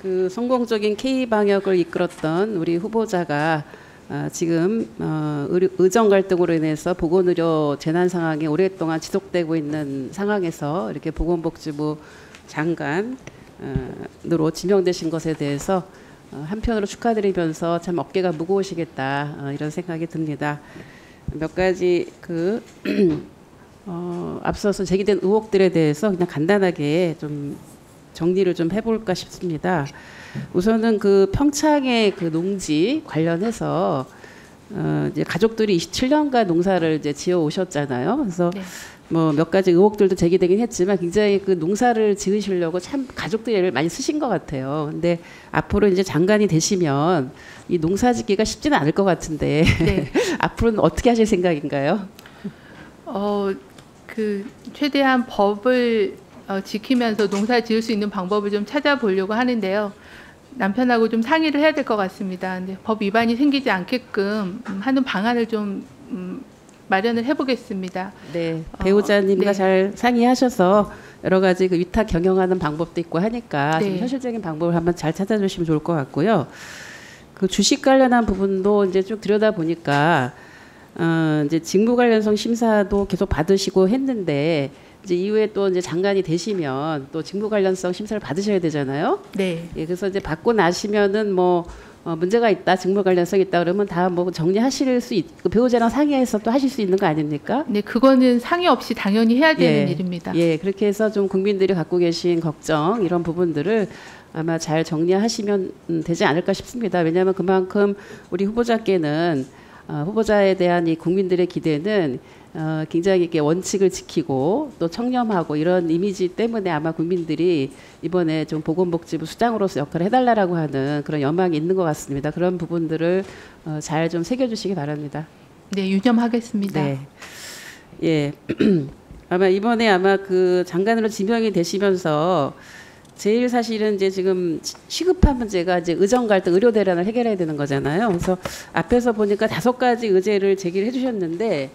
그 성공적인 K 방역을 이끌었던 우리 후보자가 지금 의정 갈등으로 인해서 보건의료 재난 상황이 오랫동안 지속되고 있는 상황에서 이렇게 보건복지부 장관으로 지명되신 것에 대해서 한편으로 축하드리면서 참 어깨가 무거우시겠다 이런 생각이 듭니다. 몇 가지 앞서서 제기된 의혹들에 대해서 그냥 간단하게 좀 정리를 좀 해볼까 싶습니다. 우선은 그 평창의 그 농지 관련해서 이제 가족들이 27년간 농사를 이제 지어 오셨잖아요. 그래서 네. 뭐 몇 가지 의혹들도 제기되긴 했지만 굉장히 그 농사를 지으시려고 참 가족들이 애를 많이 쓰신 것 같아요. 근데 앞으로 이제 장관이 되시면 이 농사 짓기가 쉽지는 않을 것 같은데 네. 앞으로는 어떻게 하실 생각인가요? 최대한 법을 지키면서 농사 지을 수 있는 방법을 좀 찾아보려고 하는데요. 남편하고 좀 상의를 해야 될 것 같습니다. 근데 법 위반이 생기지 않게끔 하는 방안을 좀 마련을 해보겠습니다. 네, 배우자님과 네. 잘 상의하셔서 여러 가지 그 위탁 경영하는 방법도 있고 하니까 좀 네. 현실적인 방법을 한번 잘 찾아주시면 좋을 것 같고요. 그 주식 관련한 부분도 이제 쭉 들여다 보니까 이제 직무 관련성 심사도 계속 받으시고 했는데 이제 이후에 또 이제 장관이 되시면 또 직무 관련성 심사를 받으셔야 되잖아요. 네. 예, 그래서 이제 받고 나시면은 뭐 문제가 있다, 직무 관련성 있다 그러면 다 뭐 정리하실 수 있고 배우자랑 상의해서 또 하실 수 있는 거 아닙니까? 네, 그거는 상의 없이 당연히 해야 되는 예, 일입니다. 예, 그렇게 해서 좀 국민들이 갖고 계신 걱정 이런 부분들을 아마 잘 정리하시면 되지 않을까 싶습니다. 왜냐하면 그만큼 우리 후보자께는 후보자에 대한 이 국민들의 기대는 굉장히 이렇게 원칙을 지키고 또 청렴하고 이런 이미지 때문에 아마 국민들이 이번에 좀 보건복지부 수장으로서 역할을 해달라고 하는 그런 여망이 있는 것 같습니다. 그런 부분들을 잘 좀 새겨주시기 바랍니다. 네, 유념하겠습니다. 네. 예. 아마 이번에 아마 그 장관으로 지명이 되시면서 제일 사실은 이제 지금 시급한 문제가 이제 의정 갈등, 의료 대란을 해결해야 되는 거잖아요. 그래서 앞에서 보니까 5가지 의제를 제기를 해주셨는데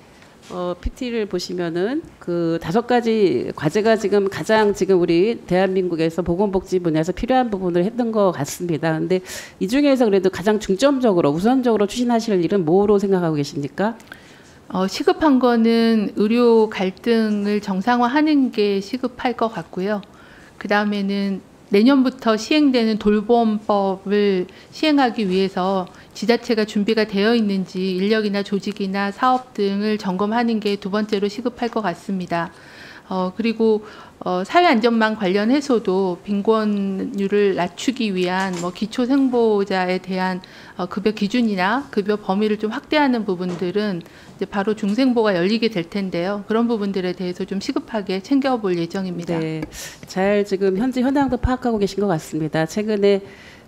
PT를 보시면은 그 5가지 과제가 지금 가장 지금 우리 대한민국에서 보건복지 분야에서 필요한 부분을 했던 것 같습니다. 근데 이 중에서 그래도 가장 중점적으로 우선적으로 추진하실 일은 뭐로 생각하고 계십니까? 시급한 거는 의료 갈등을 정상화하는 게 시급할 것 같고요. 그 다음에는 내년부터 시행되는 돌봄법을 시행하기 위해서 지자체가 준비가 되어 있는지 인력이나 조직이나 사업 등을 점검하는 게 2번째로 시급할 것 같습니다. 그리고 사회안전망 관련해서도 빈곤율을 낮추기 위한 기초생보자에 대한 급여 기준이나 급여 범위를 좀 확대하는 부분들은 이제 바로 중생보가 열리게 될 텐데요. 그런 부분들에 대해서 좀 시급하게 챙겨볼 예정입니다. 네, 잘 지금 현재 현황도 파악하고 계신 것 같습니다. 최근에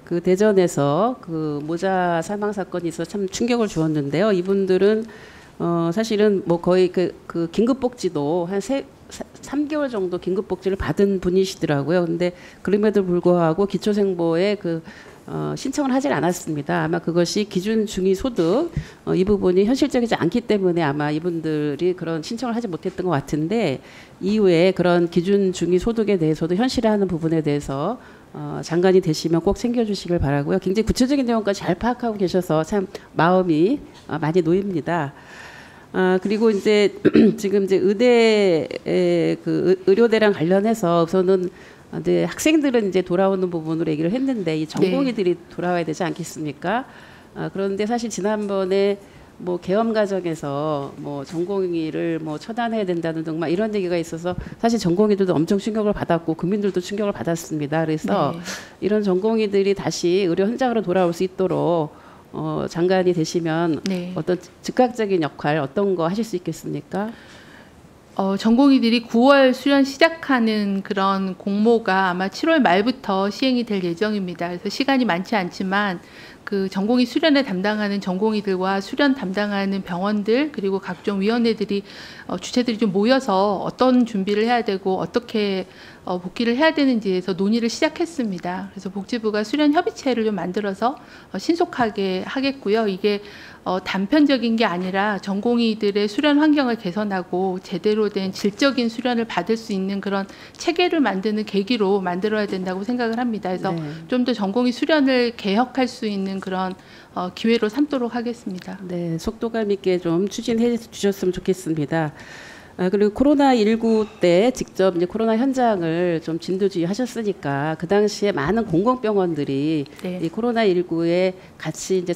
그 대전에서 그 모자 사망 사건이 있어서 참 충격을 주었는데요. 이분들은 사실은 뭐 거의 그 긴급복지도 한 3개월 정도 긴급복지를 받은 분이시더라고요. 근데 그럼에도 불구하고 기초생보에 신청을 하질 않았습니다. 아마 그것이 기준 중위 소득 이 부분이 현실적이지 않기 때문에 아마 이분들이 그런 신청을 하지 못했던 것 같은데 이후에 그런 기준 중위 소득에 대해서도 현실화하는 부분에 대해서 장관이 되시면 꼭 챙겨주시길 바라고요. 굉장히 구체적인 내용까지 잘 파악하고 계셔서 참 마음이 많이 놓입니다. 그리고 이제 지금 이제 의대의 그 의료대랑 관련해서 우선은 네, 학생들은 이제 돌아오는 부분으로 얘기를 했는데 이 전공의들이 돌아와야 되지 않겠습니까? 그런데 사실 지난번에 뭐 계엄 과정에서 뭐 전공의를 뭐 처단해야 된다는 등 막 이런 얘기가 있어서 사실 전공의들도 엄청 충격을 받았고 국민들도 충격을 받았습니다. 그래서 이런 전공의들이 다시 의료 현장으로 돌아올 수 있도록 장관이 되시면 어떤 즉각적인 역할 어떤 거 하실 수 있겠습니까? 전공의들이 9월 수련 시작하는 그런 공모가 아마 7월 말부터 시행이 될 예정입니다. 그래서 시간이 많지 않지만 그 전공의 수련에 담당하는 전공의들과 수련 담당하는 병원들 그리고 각종 위원회들이 주체들이 좀 모여서 어떤 준비를 해야 되고 어떻게 복귀를 해야 되는지에서 논의를 시작했습니다. 그래서 복지부가 수련 협의체를 좀 만들어서 신속하게 하겠고요. 이게 단편적인 게 아니라 전공의들의 수련 환경을 개선하고 제대로 된 질적인 수련을 받을 수 있는 그런 체계를 만드는 계기로 만들어야 된다고 생각을 합니다. 그래서 네. 좀 더 전공의 수련을 개혁할 수 있는 그런 기회로 삼도록 하겠습니다. 네, 속도감 있게 좀 추진해 주셨으면 좋겠습니다. 그리고 코로나19 때 직접 이제 코로나 현장을 좀 진두지휘하셨으니까 그 당시에 많은 공공병원들이 네. 이 코로나19에 같이 이제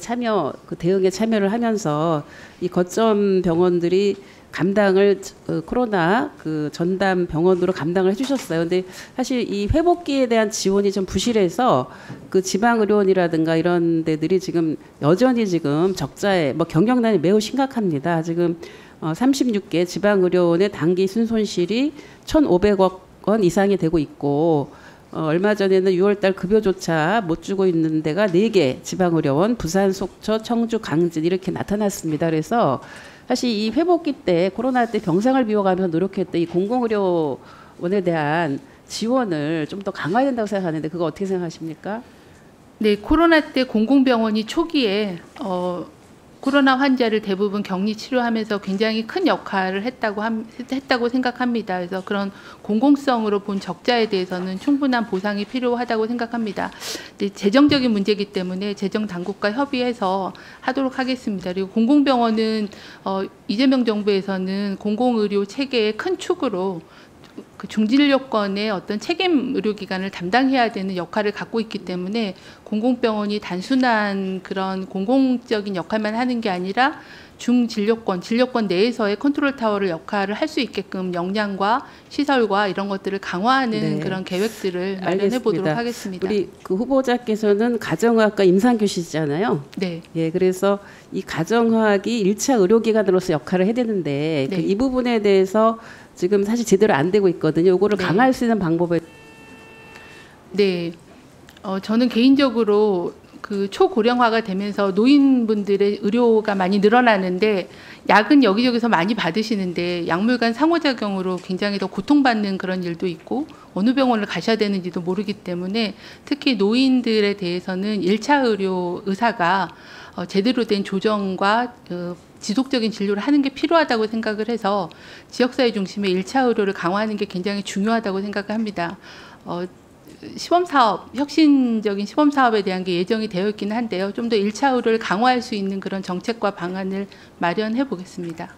그 대응에 참여를 하면서 이 거점 병원들이 감당을 코로나 그 전담 병원으로 감당을 해주셨어요. 근데 사실 이 회복기에 대한 지원이 좀 부실해서 그 지방의료원이라든가 이런 데들이 지금 여전히 지금 적자에 뭐 경영난이 매우 심각합니다. 지금 36개 지방의료원의 단기 순손실이 1,500억 원 이상이 되고 있고 얼마 전에는 6월달 급여조차 못 주고 있는 데가 4개 지방의료원, 부산, 속초, 청주, 강진 이렇게 나타났습니다. 그래서 사실 이 회복기 때 코로나 때 병상을 비워가면서 노력했던 이 공공의료원에 대한 지원을 좀 더 강화해야 된다고 생각하는데 그거 어떻게 생각하십니까? 네, 코로나 때 공공병원이 초기에 코로나 환자를 대부분 격리 치료하면서 굉장히 큰 역할을 했다고 생각합니다. 그래서 그런 공공성으로 본 적자에 대해서는 충분한 보상이 필요하다고 생각합니다. 재정적인 문제이기 때문에 재정 당국과 협의해서 하도록 하겠습니다. 그리고 공공병원은 이재명 정부에서는 공공의료 체계의 큰 축으로 그 중진료권의 어떤 책임 의료기관을 담당해야 되는 역할을 갖고 있기 때문에 공공병원이 단순한 그런 공공적인 역할만 하는 게 아니라 중진료권 내에서의 컨트롤 타워를 역할을 할 수 있게끔 역량과 시설과 이런 것들을 강화하는 네. 그런 계획들을 마련해 보도록 하겠습니다. 우리 그 후보자께서는 가정의학과 임상교수시잖아요. 네. 예, 그래서 이 가정의학이 1차 의료기관으로서 역할을 해야 되는데 네. 이 부분에 대해서 지금 사실 제대로 안 되고 있거든요. 이거를 네. 강화할 수 있는 방법을 네, 저는 개인적으로 그 초고령화가 되면서 노인분들의 의료가 많이 늘어나는데 약은 여기저기서 많이 받으시는데 약물 간 상호작용으로 굉장히 더 고통받는 그런 일도 있고 어느 병원을 가셔야 되는지도 모르기 때문에 특히 노인들에 대해서는 1차 의료 의사가 제대로 된 조정과 지속적인 진료를 하는 게 필요하다고 생각을 해서 지역사회 중심의 1차 의료를 강화하는 게 굉장히 중요하다고 생각합니다. 시범사업, 혁신적인 시범사업에 대한 게 예정이 되어 있기는 한데요. 좀 더 1차 의료를 강화할 수 있는 그런 정책과 방안을 마련해 보겠습니다.